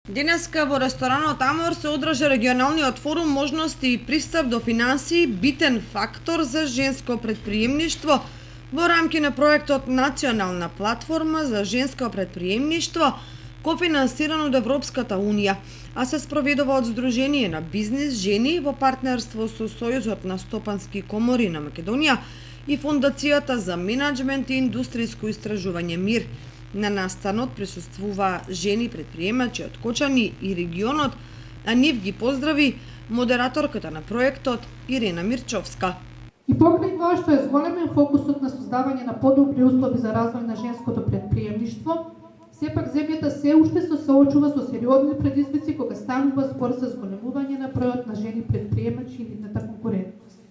Денеска во ресторанот Амор се одржа регионалниот форум можности и пристап до финансии битен фактор за женско претприемништво во рамки на проектот Национална платформа за женско претприемништво кофинансиран од Европската Унија, а се спроведува од Сдружение на бизнис жени во партнерство со Сојузот на стопански комори на Македонија и Фондацијата за менаџмент и индустријско истражување МИР. На настанот присуствуваа жени предприемачи од Кочани и регионот, а нив ги поздрави модераторката на проектот Ирена Мирчовска. И покрај тоа што е зголемен фокусот на создавање на подобри услови за развој на женското претприемништво, сепак земјата се уште се соочува со сериозни предизвици кога станува збор за зголемување на бројот на жени предприемачи и нивната конкурентност.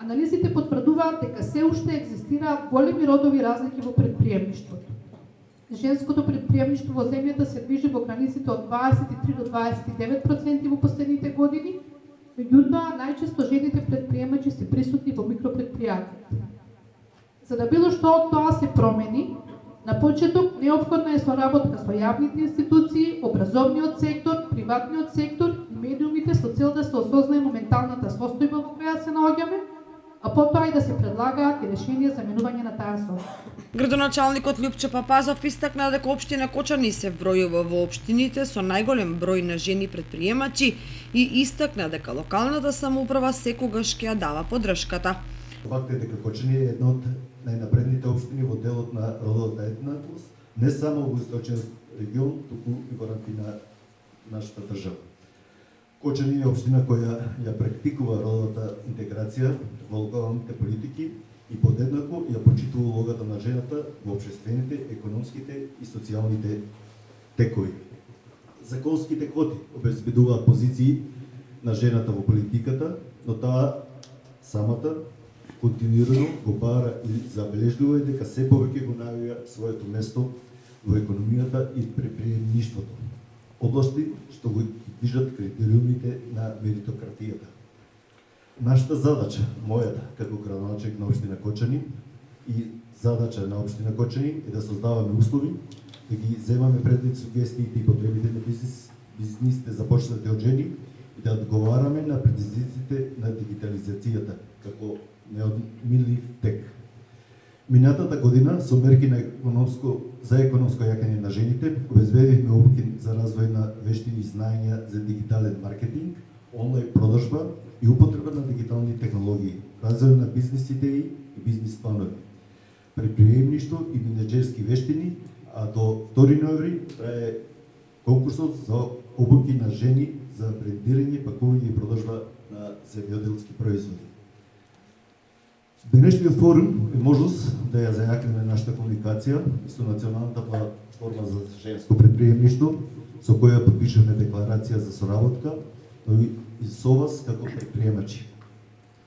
Анализите потврдуваат дека се уште екзистираат големи родови разлики во претприемништвото. Женското претприемништво во земјата се движи во границите од 23 до 29% во последните години, меѓутоа најчесто жените претприемачи се присутни во микропретпријатијата. За да било што од тоа се промени, на почеток неопходна е соработка со јавните институции, образовниот сектор, приватниот сектор и медиумите со цел да се осознае моменталната состојба во која се наоѓаме, а потоа и да се предлагаат и решенија за менување на таа состојба. Градоначалникот Љупчо Папазов истакна дека општина Кочани се вбројува во општините со најголем број на жени предприемачи и истакна дека локалната самоуправа секогаш ќе ја дава поддршката. Факт е дека Кочани е една од најнапредните општини во делот на родовата еднаквост, не само во источен регион, туку и во рамки на нашата држава. Кочани е општина која ја практикува родовата интеграција во локалните политики и подеднакво ја почитува улогата на жената во општествените, економските и социјалните текови. Законските квоти обезбедуваат позиции на жената во политиката, но таа самата континуирано го бара и забележливо е дека се повеќе го наоѓа своето место во економијата и предприемништвото, области што го движат критериумите на меритократијата. Нашата задача, мојата како градоначалник на општина Кочани и задача на општина Кочани е да создаваме услови, да ги земаме предвид сугестиите и потребите на бизнисите започнати од жени и да одговараме на предизвиците на дигитализацијата како неодминлив тек. Минатата година со мерки за економско јакање на жените обезбедивме обуки за развој на вештини и знаења за дигитален маркетинг, онлайн продажба и употреба на дигитални технологии, развој на бизнис идеи и бизнис планови, предприемништво и менеџерски вештини, а до 2 ноември трае конкурсот за обуки на жени за брендирање, пакување и продажба на земјоделски производи. Денешниот форум е можност да ја зајакнеме нашата комуникација со Националната платформа за женско претприемништво, со која подпишаме декларација за соработка, но и со вас како предприемачи.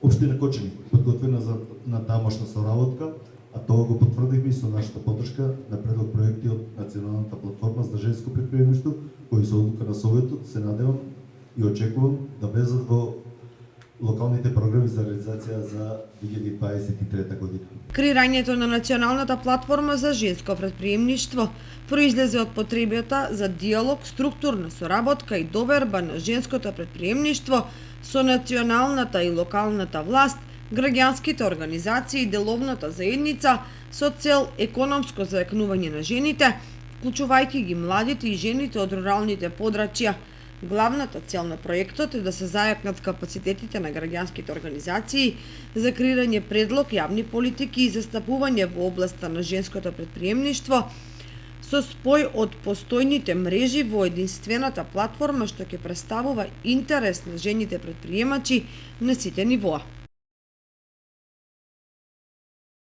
Општина Кочани подготвена на тамошна соработка, а тоа го потврдивме и со нашата поддршка на предлог проекти од Националната платформа за женско претприемништво, кои со одлука на Советот се надевам и очекувам да влезат во локалните програми за реализација за 2023 година. Креирањето на Националната платформа за женско претприемништво произлезе од потребата за диалог, структурна соработка и доверба на женското претприемништво со националната и локалната власт, граѓанските организации и деловната заедница со цел економско зајакнување на жените, вклучувајќи ги младите и жените од руралните подрачја. Главната цел на проектот е да се зајакнат капацитетите на граѓанските организации за креирање предлог јавни политики и застапување во областа на женското претприемништво со спој од постојните мрежи во единствената платформа што ќе представува интерес на жените претприемачи на сите нивоа.